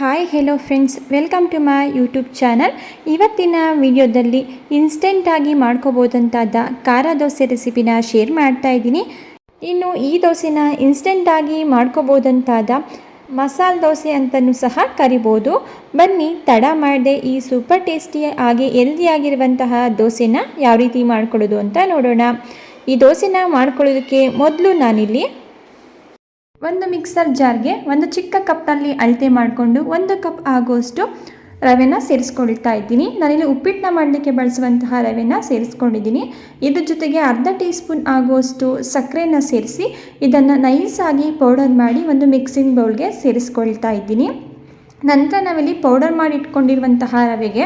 Hi hello friends, welcome to my YouTube channel. ಇವತ್ತಿನ ವಿಡಿಯೋದಲ್ಲಿ ಇನ್ಸ್ಟೆಂಟಾಗಿ ಮಾಡ್ಕೋಬೋದಂತಾದ ಖಾರ ದೋಸೆ ರೆಸಿಪಿನ ಶೇರ್ ಮಾಡ್ತಾ ಇದ್ದೀನಿ. ಇನ್ನು ಈ ದೋಸೆನ ಇನ್ಸ್ಟೆಂಟಾಗಿ ಮಾಡ್ಕೋಬೋದಂತಾದ ಮಸಾಲೆ ದೋಸೆ ಅಂತಲೂ ಸಹ ಕರಿಬೋದು. ಬನ್ನಿ ತಡ ಮಾಡದೆ ಈ ಸೂಪರ್ ಟೇಸ್ಟಿ ಹಾಗೆ ಹೆಲ್ದಿಯಾಗಿರುವಂತಹ ದೋಸೆನ ಯಾವ ರೀತಿ ಮಾಡ್ಕೊಳ್ಳೋದು ಅಂತ ನೋಡೋಣ. ಈ ದೋಸೆನ ಮಾಡ್ಕೊಳ್ಳೋದಕ್ಕೆ ಮೊದಲು ನಾನಿಲ್ಲಿ ಒಂದು ಮಿಕ್ಸರ್ ಜಾರ್ಗೆ ಒಂದು ಚಿಕ್ಕ ಕಪ್ನಲ್ಲಿ ಅಳತೆ ಮಾಡಿಕೊಂಡು 1 ಕಪ್ ಆಗುವಷ್ಟು ರವೆನ ಸೇರಿಸ್ಕೊಳ್ತಾ ಇದ್ದೀನಿ. ನಾನಿಲ್ಲಿ ಉಪ್ಪಿಟ್ಟನ್ನ ಮಾಡಲಿಕ್ಕೆ ಬಳಸುವಂತಹ ರವೆನ ಸೇರಿಸ್ಕೊಂಡಿದ್ದೀನಿ. ಇದ್ರ ಜೊತೆಗೆ ಅರ್ಧ ಟೀ ಸ್ಪೂನ್ ಆಗುವಷ್ಟು ಸಕ್ಕರೆನ ಸೇರಿಸಿ ಇದನ್ನು ನೈಸಾಗಿ ಪೌಡರ್ ಮಾಡಿ ಒಂದು ಮಿಕ್ಸಿಂಗ್ ಬೌಲ್ಗೆ ಸೇರಿಸ್ಕೊಳ್ತಾ ಇದ್ದೀನಿ. ನಂತರ ನಾವಿಲ್ಲಿ ಪೌಡರ್ ಮಾಡಿ ಇಟ್ಕೊಂಡಿರುವಂತಹ ರವೆಗೆ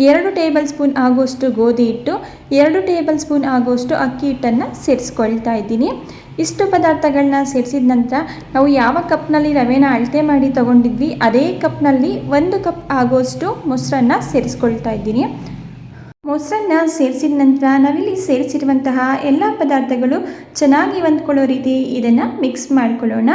2 ಟೇಬಲ್ ಸ್ಪೂನ್ ಆಗುವಷ್ಟು ಗೋಧಿ ಹಿಟ್ಟು, 2 ಟೇಬಲ್ ಸ್ಪೂನ್ ಆಗುವಷ್ಟು ಅಕ್ಕಿ ಹಿಟ್ಟನ್ನು ಸೇರಿಸ್ಕೊಳ್ತಾ ಇದ್ದೀನಿ. ಇಷ್ಟು ಪದಾರ್ಥಗಳನ್ನ ಸೇರಿಸಿದ ನಂತರ ನಾವು ಯಾವ ಕಪ್ನಲ್ಲಿ ರವೆನ ಅಳತೆ ಮಾಡಿ ತೊಗೊಂಡಿದ್ವಿ ಅದೇ ಕಪ್ನಲ್ಲಿ 1 ಕಪ್ ಆಗುವಷ್ಟು ಮೊಸರನ್ನ ಸೇರಿಸ್ಕೊಳ್ತಾ ಇದ್ದೀನಿ. ಮೊಸರನ್ನ ಸೇರಿಸಿದ ನಂತರ ನಾವಿಲ್ಲಿ ಸೇರಿಸಿರುವಂತಹ ಎಲ್ಲ ಪದಾರ್ಥಗಳು ಚೆನ್ನಾಗಿ ಹೊಂದ್ಕೊಳ್ಳೋ ರೀತಿ ಇದನ್ನು ಮಿಕ್ಸ್ ಮಾಡ್ಕೊಳ್ಳೋಣ.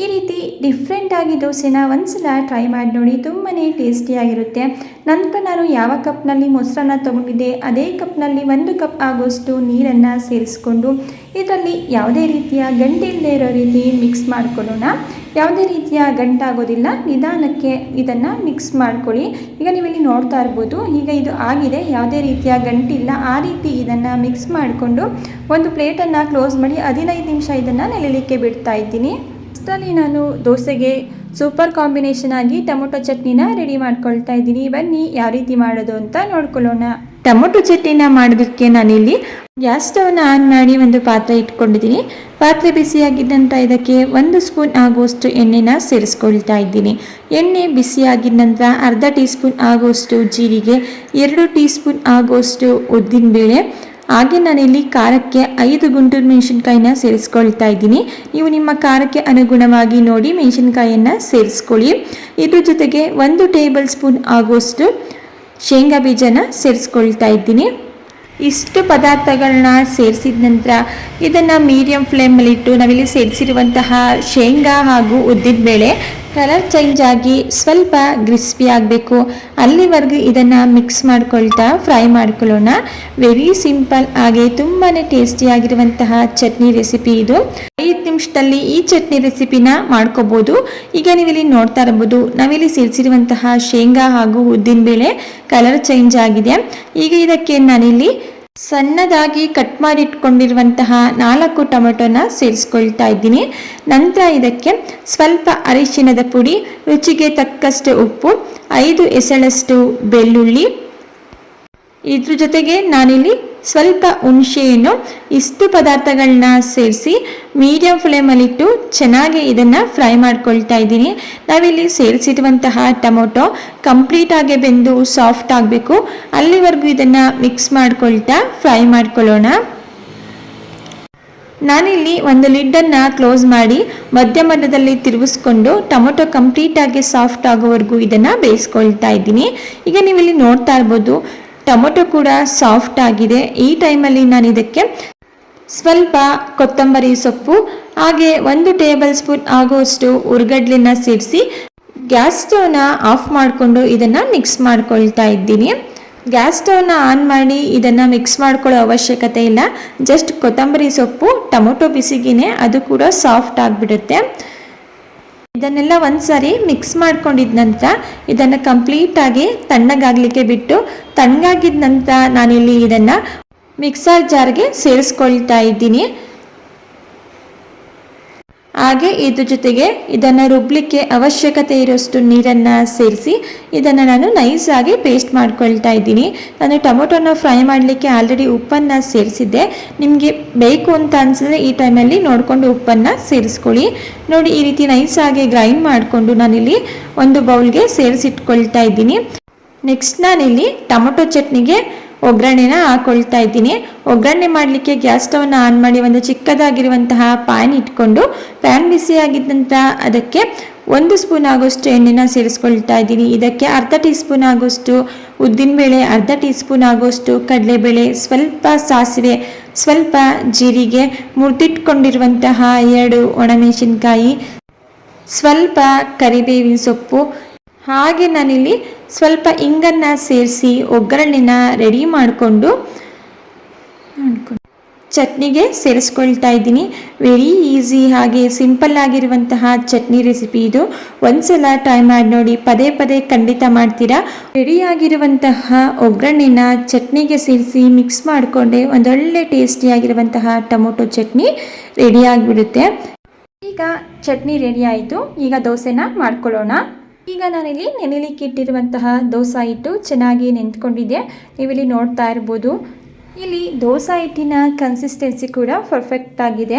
ಈ ರೀತಿ ಡಿಫ್ರೆಂಟಾಗಿ ದೋಸೆನ ಒಂದ್ಸಲ ಟ್ರೈ ಮಾಡಿ ನೋಡಿ, ತುಂಬಾ ಟೇಸ್ಟಿಯಾಗಿರುತ್ತೆ. ನಂತರ ನಾನು ಯಾವ ಕಪ್ನಲ್ಲಿ ಮೊಸರನ್ನ ತೊಗೊಂಡಿದ್ದೆ ಅದೇ ಕಪ್ನಲ್ಲಿ 1 ಕಪ್ ಆಗುವಷ್ಟು ನೀರನ್ನು ಸೇರಿಸ್ಕೊಂಡು ಇದರಲ್ಲಿ ಯಾವುದೇ ರೀತಿಯ ಗಂಟಿಲ್ಲದೆ ಇರೋ ರೀತಿ ಮಿಕ್ಸ್ ಮಾಡ್ಕೊಳ್ಳೋಣ. ಯಾವುದೇ ರೀತಿಯ ಗಂಟಾಗೋದಿಲ್ಲ, ನಿಧಾನಕ್ಕೆ ಇದನ್ನು ಮಿಕ್ಸ್ ಮಾಡ್ಕೊಳ್ಳಿ. ಈಗ ನೀವಿಲ್ಲಿ ನೋಡ್ತಾ ಇರ್ಬೋದು, ಈಗ ಇದು ಆಗಿದೆ, ಯಾವುದೇ ರೀತಿಯ ಗಂಟಿಲ್ಲ. ಆ ರೀತಿ ಇದನ್ನು ಮಿಕ್ಸ್ ಮಾಡಿಕೊಂಡು ಒಂದು ಪ್ಲೇಟನ್ನು ಕ್ಲೋಸ್ ಮಾಡಿ 15 ನಿಮಿಷ ಇದನ್ನು ನೆನೆಯಲಿಕ್ಕೆ ಬಿಡ್ತಾ ಇದ್ದೀನಿ. ಅಷ್ಟರಲ್ಲಿ ನಾನು ದೋಸೆಗೆ ಸೂಪರ್ ಕಾಂಬಿನೇಷನ್ ಆಗಿ ಟೊಮೊಟೊ ಚಟ್ನಿನ ರೆಡಿ ಮಾಡ್ಕೊಳ್ತಾ ಇದ್ದೀನಿ. ಬನ್ನಿ ಯಾವ ರೀತಿ ಮಾಡೋದು ಅಂತ ನೋಡ್ಕೊಳ್ಳೋಣ. ಟೊಮೊಟೊ ಚಟ್ನಿನ ಮಾಡೋದಕ್ಕೆ ನಾನಿಲ್ಲಿ ಗ್ಯಾಸ್ ಸ್ಟವ್ನ ಆನ್ ಮಾಡಿ ಒಂದು ಪಾತ್ರೆ ಇಟ್ಕೊಂಡಿದ್ದೀನಿ. ಪಾತ್ರೆ ಬಿಸಿಯಾಗಿದ್ದಂಥ ಇದಕ್ಕೆ 1 ಸ್ಪೂನ್ ಆಗುವಷ್ಟು ಎಣ್ಣೆನ ಸೇರಿಸ್ಕೊಳ್ತಾ ಇದ್ದೀನಿ. ಎಣ್ಣೆ ಬಿಸಿಯಾಗಿದ್ದ ನಂತರ ಅರ್ಧ ಟೀ ಸ್ಪೂನ್ ಆಗುವಷ್ಟು ಜೀರಿಗೆ, 2 ಟೀ ಸ್ಪೂನ್ ಆಗುವಷ್ಟು ಉದ್ದಿನಬೇಳೆ, ಹಾಗೆ ನಾನಿಲ್ಲಿ ಖಾರಕ್ಕೆ 5 ಗುಂಟೂರು ಮೆಣಸಿನ್ಕಾಯಿನ ಸೇರಿಸ್ಕೊಳ್ತಾ ಇದ್ದೀನಿ. ನೀವು ನಿಮ್ಮ ಖಾರಕ್ಕೆ ಅನುಗುಣವಾಗಿ ನೋಡಿ ಮೆಣಸಿನ್ಕಾಯಿಯನ್ನು ಸೇರಿಸ್ಕೊಳ್ಳಿ. ಇದ್ರ ಜೊತೆಗೆ 1 ಟೇಬಲ್ ಸ್ಪೂನ್ ಆಗುವಷ್ಟು ಶೇಂಗಾ ಬೀಜನ ಸೇರಿಸ್ಕೊಳ್ತಾ ಇದ್ದೀನಿ. ಇಷ್ಟು ಪದಾರ್ಥಗಳನ್ನ ಸೇರಿಸಿದ ನಂತರ ಇದನ್ನು ಮೀಡಿಯಮ್ ಫ್ಲೇಮಲ್ಲಿಟ್ಟು ನಾವಿಲ್ಲಿ ಸೇರಿಸಿರುವಂತಹ ಶೇಂಗಾ ಹಾಗೂ ಉದ್ದಿನಬೇಳೆ ಕಲರ್ ಚೇಂಜ್ ಆಗಿ ಸ್ವಲ್ಪ ಕ್ರಿಸ್ಪಿ ಆಗಬೇಕು, ಅಲ್ಲಿವರೆಗೂ ಇದನ್ನು ಮಿಕ್ಸ್ ಮಾಡ್ಕೊಳ್ತಾ ಫ್ರೈ ಮಾಡ್ಕೊಳ್ಳೋಣ. ವೆರಿ ಸಿಂಪಲ್ ಹಾಗೆ ತುಂಬಾ ಟೇಸ್ಟಿಯಾಗಿರುವಂತಹ ಚಟ್ನಿ ರೆಸಿಪಿ ಇದು. 5 ನಿಮಿಷದಲ್ಲಿ ಈ ಚಟ್ನಿ ರೆಸಿಪಿನ ಮಾಡ್ಕೋಬೋದು. ಈಗ ನೀವಿಲ್ಲಿ ನೋಡ್ತಾ ಇರಬಹುದು, ನಾವಿಲ್ಲಿ ಸೇರಿಸಿರುವಂತಹ ಶೇಂಗಾ ಹಾಗೂ ಉದ್ದಿನಬೇಳೆ ಕಲರ್ ಚೇಂಜ್ ಆಗಿದೆ. ಈಗ ಇದಕ್ಕೆ ನಾನಿಲ್ಲಿ ಸಣ್ಣದಾಗಿ ಕಟ್ ಮಾಡಿ ಇಟ್ಕೊಂಡಿರುವಂತಹ 4 ಟೊಮೆಟೊನ ಸೇರಿಸ್ಕೊಳ್ತಾ ಇದ್ದೀನಿ. ನಂತರ ಇದಕ್ಕೆ ಸ್ವಲ್ಪ ಅರಿಶಿಣದ ಪುಡಿ, ರುಚಿಗೆ ತಕ್ಕಷ್ಟು ಉಪ್ಪು, 5 ಎಸಳಷ್ಟು ಬೆಳ್ಳುಳ್ಳಿ, ಇದ್ರ ಜೊತೆಗೆ ನಾನಿಲ್ಲಿ ಸ್ವಲ್ಪ ಹುಣಸೆಹಣ್ಣು, ಇಷ್ಟು ಪದಾರ್ಥಗಳನ್ನ ಸೇರಿಸಿ ಮೀಡಿಯಂ ಫ್ಲೇಮಲ್ಲಿಟ್ಟು ಚೆನ್ನಾಗಿ ಇದನ್ನು ಫ್ರೈ ಮಾಡ್ಕೊಳ್ತಾ ಇದ್ದೀನಿ. ನಾವಿಲ್ಲಿ ಸೇರಿಸಿರುವಂತಹ ಟೊಮೊಟೊ ಕಂಪ್ಲೀಟಾಗಿ ಬೆಂದು ಸಾಫ್ಟ್ ಆಗಬೇಕು, ಅಲ್ಲಿವರೆಗೂ ಇದನ್ನು ಮಿಕ್ಸ್ ಮಾಡ್ಕೊಳ್ತಾ ಫ್ರೈ ಮಾಡ್ಕೊಳ್ಳೋಣ. ನಾನಿಲ್ಲಿ ಒಂದು ಲಿಡ್ಡನ್ನು ಕ್ಲೋಸ್ ಮಾಡಿ ಮಧ್ಯದಲ್ಲಿ ತಿರುಗಿಸ್ಕೊಂಡು ಟೊಮೊಟೊ ಕಂಪ್ಲೀಟಾಗಿ ಸಾಫ್ಟ್ ಆಗೋವರೆಗೂ ಇದನ್ನು ಬೇಯಿಸ್ಕೊಳ್ತಾ ಇದ್ದೀನಿ. ಈಗ ನೀವಿಲ್ಲಿ ನೋಡ್ತಾ ಇರ್ಬೋದು, ಟೊಮೊಟೊ ಕೂಡ ಸಾಫ್ಟ್ ಆಗಿದೆ. ಈ ಟೈಮಲ್ಲಿ ನಾನು ಇದಕ್ಕೆ ಸ್ವಲ್ಪ ಕೊತ್ತಂಬರಿ ಸೊಪ್ಪು ಹಾಗೆ 1 ಟೇಬಲ್ ಸ್ಪೂನ್ ಆಗುವಷ್ಟು ಹುರ್ಗಡ್ಲೆನ ಸೇರಿಸಿ ಗ್ಯಾಸ್ ಸ್ಟವ್ನ ಆಫ್ ಮಾಡಿಕೊಂಡು ಇದನ್ನು ಮಿಕ್ಸ್ ಮಾಡ್ಕೊಳ್ತಾ ಇದ್ದೀನಿ. ಗ್ಯಾಸ್ ಸ್ಟವ್ನ ಆನ್ ಮಾಡಿ ಇದನ್ನು ಮಿಕ್ಸ್ ಮಾಡ್ಕೊಳ್ಳೋ ಅವಶ್ಯಕತೆ ಇಲ್ಲ. ಜಸ್ಟ್ ಕೊತ್ತಂಬರಿ ಸೊಪ್ಪು ಟೊಮೊಟೊ ಬಿಸಿಗೇನೆ ಅದು ಕೂಡ ಸಾಫ್ಟ್ ಆಗಿಬಿಡುತ್ತೆ. ಇದನ್ನೆಲ್ಲ ಒಂದ್ಸಾರಿ ಮಿಕ್ಸ್ ಮಾಡ್ಕೊಂಡಿದ ನಂತರ ಇದನ್ನು ಕಂಪ್ಲೀಟಾಗಿ ತಣ್ಣಗಾಗಲಿಕ್ಕೆ ಬಿಟ್ಟು, ತಣ್ಣಗಾಗಿದ ನಂತರ ನಾನಿಲ್ಲಿ ಇದನ್ನು ಮಿಕ್ಸರ್ ಜಾರ್ಗೆ ಸೇರಿಸ್ಕೊಳ್ತಾ ಇದ್ದೀನಿ. ಹಾಗೆ ಇದ್ರ ಜೊತೆಗೆ ಇದನ್ನು ರುಬ್ಲಿಕ್ಕೆ ಅವಶ್ಯಕತೆ ಇರೋಷ್ಟು ನೀರನ್ನು ಸೇರಿಸಿ ಇದನ್ನು ನಾನು ನೈಸಾಗಿ ಪೇಸ್ಟ್ ಮಾಡ್ಕೊಳ್ತಾ ಇದ್ದೀನಿ. ನಾನು ಟೊಮೊಟೊನ ಫ್ರೈ ಮಾಡಲಿಕ್ಕೆ ಆಲ್ರೆಡಿ ಉಪ್ಪನ್ನು ಸೇರಿಸಿದ್ದೆ. ನಿಮಗೆ ಬೇಕು ಅಂತ ಅನಿಸಿದ್ರೆ ಈ ಟೈಮಲ್ಲಿ ನೋಡಿಕೊಂಡು ಉಪ್ಪನ್ನು ಸೇರಿಸ್ಕೊಳ್ಳಿ. ನೋಡಿ, ಈ ರೀತಿ ನೈಸಾಗಿ ಗ್ರೈಂಡ್ ಮಾಡಿಕೊಂಡು ನಾನಿಲ್ಲಿ ಒಂದು ಬೌಲ್ಗೆ ಸೇರಿಸಿಟ್ಕೊಳ್ತಾ ಇದ್ದೀನಿ. ನೆಕ್ಸ್ಟ್ ನಾನಿಲ್ಲಿ ಟೊಮೊಟೊ ಚಟ್ನಿಗೆ ಒಗ್ಗರಣೆನ ಹಾಕೊಳ್ತಾ ಇದ್ದೀನಿ. ಒಗ್ಗರಣೆ ಮಾಡಲಿಕ್ಕೆ ಗ್ಯಾಸ್ ಸ್ಟವ್ನ ಆನ್ ಮಾಡಿ ಒಂದು ಚಿಕ್ಕದಾಗಿರುವಂತಹ ಪ್ಯಾನ್ ಇಟ್ಕೊಂಡು ಪ್ಯಾನ್ ಬಿಸಿಯಾಗಿದ್ದ ನಂತರ ಅದಕ್ಕೆ 1 ಸ್ಪೂನ್ ಆಗೋಷ್ಟು ಎಣ್ಣೆನ ಸೇರಿಸ್ಕೊಳ್ತಾ ಇದ್ದೀನಿ. ಇದಕ್ಕೆ ಅರ್ಧ ಟೀ ಸ್ಪೂನ್ ಆಗೋಷ್ಟು ಉದ್ದಿನಬೇಳೆ, ಅರ್ಧ ಟೀ ಸ್ಪೂನ್ ಆಗೋಷ್ಟು ಕಡಲೆಬೇಳೆ, ಸ್ವಲ್ಪ ಸಾಸಿವೆ, ಸ್ವಲ್ಪ ಜೀರಿಗೆ, ಮುರಿದಿಟ್ಕೊಂಡಿರುವಂತಹ 2 ಒಣಮೆಣಸಿನ್ಕಾಯಿ, ಸ್ವಲ್ಪ ಕರಿಬೇವಿನ ಸೊಪ್ಪು ಹಾಗೆ ನಾನಿಲ್ಲಿ ಸ್ವಲ್ಪ ಇಂಗನ್ನು ಸೇರಿಸಿ ಒಗ್ಗರಣೆನ ರೆಡಿ ಮಾಡಿಕೊಂಡು ಚಟ್ನಿಗೆ ಸೇರಿಸ್ಕೊಳ್ತಾ ಇದ್ದೀನಿ. ವೆರಿ ಈಸಿ ಹಾಗೆ ಸಿಂಪಲ್ ಆಗಿರುವಂತಹ ಚಟ್ನಿ ರೆಸಿಪಿ ಇದು. ಒಂದ್ಸಲ ಟ್ರೈ ಮಾಡಿ ನೋಡಿ, ಪದೇ ಪದೇ ಖಂಡಿತ ಮಾಡ್ತೀರಾ. ರೆಡಿಯಾಗಿರುವಂತಹ ಒಗ್ಗರಣೆನ ಚಟ್ನಿಗೆ ಸೇರಿಸಿ ಮಿಕ್ಸ್ ಮಾಡಿಕೊಂಡೆ ಒಂದೊಳ್ಳೆ ಟೇಸ್ಟಿಯಾಗಿರುವಂತಹ ಟೊಮೊಟೊ ಚಟ್ನಿ ರೆಡಿಯಾಗಿಬಿಡುತ್ತೆ. ಈಗ ಚಟ್ನಿ ರೆಡಿ ಆಯಿತು. ಈಗ ದೋಸೆನ ಮಾಡ್ಕೊಳ್ಳೋಣ. ಈಗ ನಾನಿಲ್ಲಿ ನೆನೆಲಿಕ್ಕೆ ಇಟ್ಟಿರುವಂತಹ ದೋಸೆ ಹಿಟ್ಟು ಚೆನ್ನಾಗಿ ನೆಂದ್ಕೊಂಡಿದ್ದೆ. ನೀವಿಲ್ಲಿ ನೋಡ್ತಾ ಇರ್ಬೋದು. ಇಲ್ಲಿ ದೋಸೆ ಹಿಟ್ಟಿನ ಕನ್ಸಿಸ್ಟೆನ್ಸಿ ಕೂಡ ಪರ್ಫೆಕ್ಟ್ ಆಗಿದೆ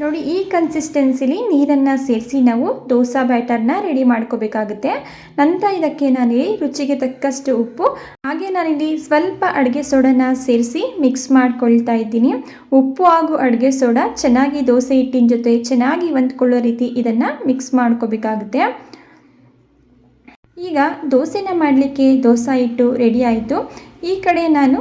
ನೋಡಿ. ಈ ಕನ್ಸಿಸ್ಟೆನ್ಸಿಲಿ ನೀರನ್ನು ಸೇರಿಸಿ ನಾವು ದೋಸೆ ಬ್ಯಾಟರ್ನ ರೆಡಿ ಮಾಡ್ಕೋಬೇಕಾಗುತ್ತೆ. ನಂತರ ಇದಕ್ಕೆ ನಾನಿಲ್ಲಿ ರುಚಿಗೆ ತಕ್ಕಷ್ಟು ಉಪ್ಪು ಹಾಗೆ ನಾನಿಲ್ಲಿ ಸ್ವಲ್ಪ ಅಡುಗೆ ಸೋಡಾನ ಸೇರಿಸಿ ಮಿಕ್ಸ್ ಮಾಡ್ಕೊಳ್ತಾ ಇದ್ದೀನಿ. ಉಪ್ಪು ಹಾಗೂ ಅಡುಗೆ ಸೋಡಾ ಚೆನ್ನಾಗಿ ದೋಸೆ ಹಿಟ್ಟಿನ ಜೊತೆ ಚೆನ್ನಾಗಿ ಹೊಂದ್ಕೊಳ್ಳೋ ರೀತಿ ಇದನ್ನು ಮಿಕ್ಸ್ ಮಾಡ್ಕೋಬೇಕಾಗುತ್ತೆ. ಈಗ ದೋಸೆನ ಮಾಡಲಿಕ್ಕೆ ದೋಸೆ ಹಿಟ್ಟು ರೆಡಿ ಆಯಿತು. ಈ ಕಡೆ ನಾನು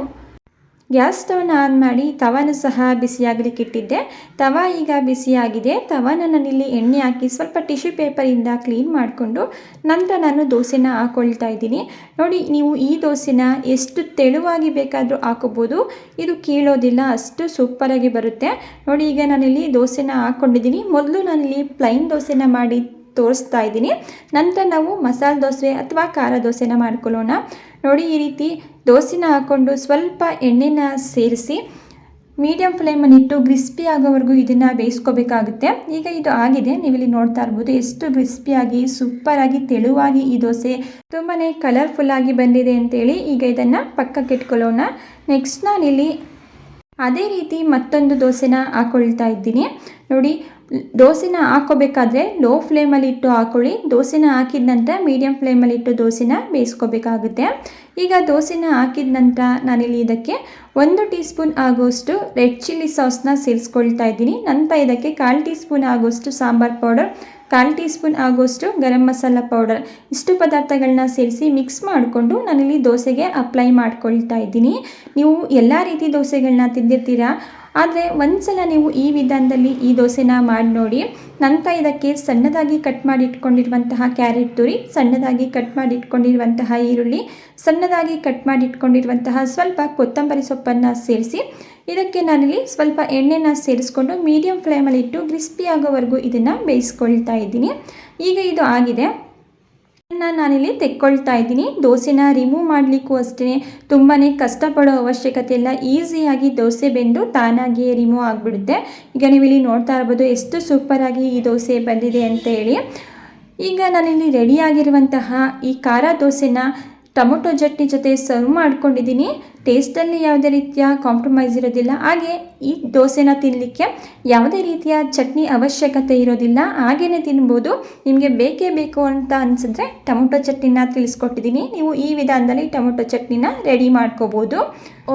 ಗ್ಯಾಸ್ ಸ್ಟವ್ನ ಆನ್ ಮಾಡಿ ತವಾನು ಸಹ ಬಿಸಿಯಾಗಲಿಕ್ಕೆ ಇಟ್ಟಿದ್ದೆ. ತವಾ ಈಗ ಬಿಸಿಯಾಗಿದೆ. ತವಾನ ನಾನಿಲ್ಲಿ ಎಣ್ಣೆ ಹಾಕಿ ಸ್ವಲ್ಪ ಟಿಶ್ಯೂ ಪೇಪರಿಂದ ಕ್ಲೀನ್ ಮಾಡಿಕೊಂಡು ನಂತರ ನಾನು ದೋಸೆನ ಹಾಕ್ಕೊಳ್ತಾ ಇದ್ದೀನಿ. ನೋಡಿ, ನೀವು ಈ ದೋಸೆನ ಎಷ್ಟು ತೆಳುವಾಗಿ ಬೇಕಾದರೂ ಹಾಕೋಬೋದು. ಇದು ಕೀಳೋದಿಲ್ಲ, ಅಷ್ಟು ಸೂಪರಾಗಿ ಬರುತ್ತೆ ನೋಡಿ. ಈಗ ನಾನಿಲ್ಲಿ ದೋಸೆನ ಹಾಕ್ಕೊಂಡಿದ್ದೀನಿ. ಮೊದಲು ನಾನಿಲ್ಲಿ ಪ್ಲೈನ್ ದೋಸೆನ ಮಾಡಿ ತೋರಿಸ್ತಾ ಇದ್ದೀನಿ. ನಂತರ ನಾವು ಮಸಾಲೆ ದೋಸೆ ಅಥವಾ ಖಾರ ದೋಸೆನ ಮಾಡ್ಕೊಳ್ಳೋಣ ನೋಡಿ. ಈ ರೀತಿ ದೋಸೆನ ಹಾಕ್ಕೊಂಡು ಸ್ವಲ್ಪ ಎಣ್ಣೆನ ಸೇರಿಸಿ ಮೀಡಿಯಂ ಫ್ಲೇಮನ್ನಿಟ್ಟು ಕ್ರಿಸ್ಪಿ ಆಗೋವರೆಗೂ ಇದನ್ನು ಬೇಯಿಸ್ಕೋಬೇಕಾಗುತ್ತೆ. ಈಗ ಇದು ಆಗಿದೆ. ನೀವಿಲ್ಲಿ ನೋಡ್ತಾ ಇರ್ಬೋದು ಎಷ್ಟು ಕ್ರಿಸ್ಪಿಯಾಗಿ ಸೂಪರಾಗಿ ತೆಳುವಾಗಿ ಈ ದೋಸೆ ತುಂಬಾ ಕಲರ್ಫುಲ್ಲಾಗಿ ಬಂದಿದೆ ಅಂತೇಳಿ. ಈಗ ಇದನ್ನು ಪಕ್ಕಕ್ಕೆ ಇಟ್ಕೊಳ್ಳೋಣ. ನೆಕ್ಸ್ಟ್ ನಾನಿಲ್ಲಿ ಅದೇ ರೀತಿ ಮತ್ತೊಂದು ದೋಸೆನ ಹಾಕ್ಕೊಳ್ತಾ ಇದ್ದೀನಿ ನೋಡಿ. ದೋಸೆನ ಹಾಕೋಬೇಕಾದ್ರೆ ಲೋ ಫ್ಲೇಮಲ್ಲಿ ಇಟ್ಟು ಹಾಕೊಳ್ಳಿ. ದೋಸೆನ ಹಾಕಿದ ನಂತರ ಮೀಡಿಯಂ ಫ್ಲೇಮಲ್ಲಿ ಇಟ್ಟು ದೋಸೆನ ಬೇಯಿಸ್ಕೋಬೇಕಾಗುತ್ತೆ. ಈಗ ದೋಸೆನ ಹಾಕಿದ ನಂತರ ನಾನಿಲ್ಲಿ ಇದಕ್ಕೆ 1 ಟೀ ಸ್ಪೂನ್ ಆಗೋಷ್ಟು ರೆಡ್ ಚಿಲ್ಲಿ ಸಾಸ್ನ ಸೇರಿಸ್ಕೊಳ್ತಾ ಇದ್ದೀನಿ. ನಂತರ ಇದಕ್ಕೆ 1/4 ಟೀ ಸ್ಪೂನ್ ಆಗೋಷ್ಟು ಸಾಂಬಾರ್ ಪೌಡರ್, 1/4 ಟೀ ಸ್ಪೂನ್ ಆಗೋಷ್ಟು ಗರಂ ಮಸಾಲ ಪೌಡರ್, ಇಷ್ಟು ಪದಾರ್ಥಗಳನ್ನ ಸೇರಿಸಿ ಮಿಕ್ಸ್ ಮಾಡಿಕೊಂಡು ನಾನಿಲ್ಲಿ ದೋಸೆಗೆ ಅಪ್ಲೈ ಮಾಡ್ಕೊಳ್ತಾ ಇದ್ದೀನಿ. ನೀವು ಎಲ್ಲ ರೀತಿ ದೋಸೆಗಳನ್ನ ತಿಂದಿರ್ತೀರಾ, ಆದರೆ ಒಂದ್ಸಲ ನೀವು ಈ ವಿಧಾನದಲ್ಲಿ ಈ ದೋಸೆನ ಮಾಡಿ ನೋಡಿ. ನಂತರ ಇದಕ್ಕೆ ಸಣ್ಣದಾಗಿ ಕಟ್ ಮಾಡಿ ಇಟ್ಕೊಂಡಿರುವಂತಹ ಕ್ಯಾರೆಟ್ ತುರಿ, ಸಣ್ಣದಾಗಿ ಕಟ್ ಮಾಡಿ ಇಟ್ಕೊಂಡಿರುವಂತಹ ಈರುಳ್ಳಿ, ಸಣ್ಣದಾಗಿ ಕಟ್ ಮಾಡಿ ಇಟ್ಕೊಂಡಿರುವಂತಹ ಸ್ವಲ್ಪ ಕೊತ್ತಂಬರಿ ಸೊಪ್ಪನ್ನು ಸೇರಿಸಿ ಇದಕ್ಕೆ ನಾನಿಲ್ಲಿ ಸ್ವಲ್ಪ ಎಣ್ಣೆನ ಸೇರಿಸ್ಕೊಂಡು ಮೀಡಿಯಂ ಫ್ಲೇಮಲ್ಲಿ ಇಟ್ಟು ಕ್ರಿಸ್ಪಿ ಆಗೋವರೆಗೂ ಇದನ್ನು ಬೇಯಿಸ್ಕೊಳ್ತಾ ಇದ್ದೀನಿ. ಈಗ ಇದು ಆಗಿದೆ. ನಾನಿಲ್ಲಿ ತೆಕ್ಕೊಳ್ತಾ ಇದ್ದೀನಿ. ದೋಸೆನ ರಿಮೂವ್ ಮಾಡಲಿಕ್ಕೂ ಅಷ್ಟೇ ತುಂಬಾ ಕಷ್ಟಪಡೋ ಅವಶ್ಯಕತೆ ಇಲ್ಲ. ಈಸಿಯಾಗಿ ದೋಸೆ ಬೆಂದು ತಾನಾಗಿಯೇ ರಿಮೂವ್ ಆಗಿಬಿಡುತ್ತೆ. ಈಗ ನೀವಿಲ್ಲಿ ನೋಡ್ತಾ ಇರ್ಬೋದು ಎಷ್ಟು ಸೂಪರಾಗಿ ಈ ದೋಸೆ ಬಂದಿದೆ ಅಂತ ಹೇಳಿ. ಈಗ ನಾನಿಲ್ಲಿ ರೆಡಿಯಾಗಿರುವಂತಹ ಈ ಖಾರ ದೋಸೆನ ಟೊಮೊಟೊ ಚಟ್ನಿ ಜೊತೆ ಸರ್ವ್ ಮಾಡ್ಕೊಂಡಿದ್ದೀನಿ. ಟೇಸ್ಟಲ್ಲಿ ಯಾವುದೇ ರೀತಿಯ ಕಾಂಪ್ರಮೈಸ್ ಇರೋದಿಲ್ಲ. ಹಾಗೆ ಈ ದೋಸೆನ ತಿನ್ನಲಿಕ್ಕೆ ಯಾವುದೇ ರೀತಿಯ ಚಟ್ನಿ ಅವಶ್ಯಕತೆ ಇರೋದಿಲ್ಲ, ಹಾಗೇ ತಿನ್ಬೋದು. ನಿಮಗೆ ಬೇಕೇ ಬೇಕು ಅಂತ ಅನಿಸಿದ್ರೆ ಟೊಮೊಟೊ ಚಟ್ನಿನ ತಿಳಿಸ್ಕೊಟ್ಟಿದ್ದೀನಿ. ನೀವು ಈ ವಿಧಾನದಲ್ಲಿ ಟೊಮೊಟೊ ಚಟ್ನಿನ ರೆಡಿ ಮಾಡ್ಕೋಬೋದು.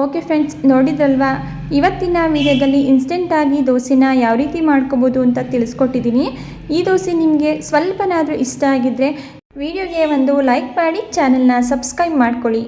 ಓಕೆ ಫ್ರೆಂಡ್ಸ್, ನೋಡಿದ್ರಲ್ವಾ ಇವತ್ತಿನ ವಿಡಿಯೋದಲ್ಲಿ ಇನ್ಸ್ಟೆಂಟಾಗಿ ದೋಸೆನ ಯಾವ ರೀತಿ ಮಾಡ್ಕೋಬೋದು ಅಂತ ತಿಳಿಸ್ಕೊಟ್ಟಿದ್ದೀನಿ. ಈ ದೋಸೆ ನಿಮಗೆ ಸ್ವಲ್ಪನಾದರೂ ಇಷ್ಟ ಆಗಿದ್ದರೆ ವಿಡಿಯೋಗೆ ಒಂದು ಲೈಕ್ ಮಾಡಿ ಚಾನಲ್ನ ಸಬ್ಸ್ಕ್ರೈಬ್ ಮಾಡ್ಕೊಳ್ಳಿ.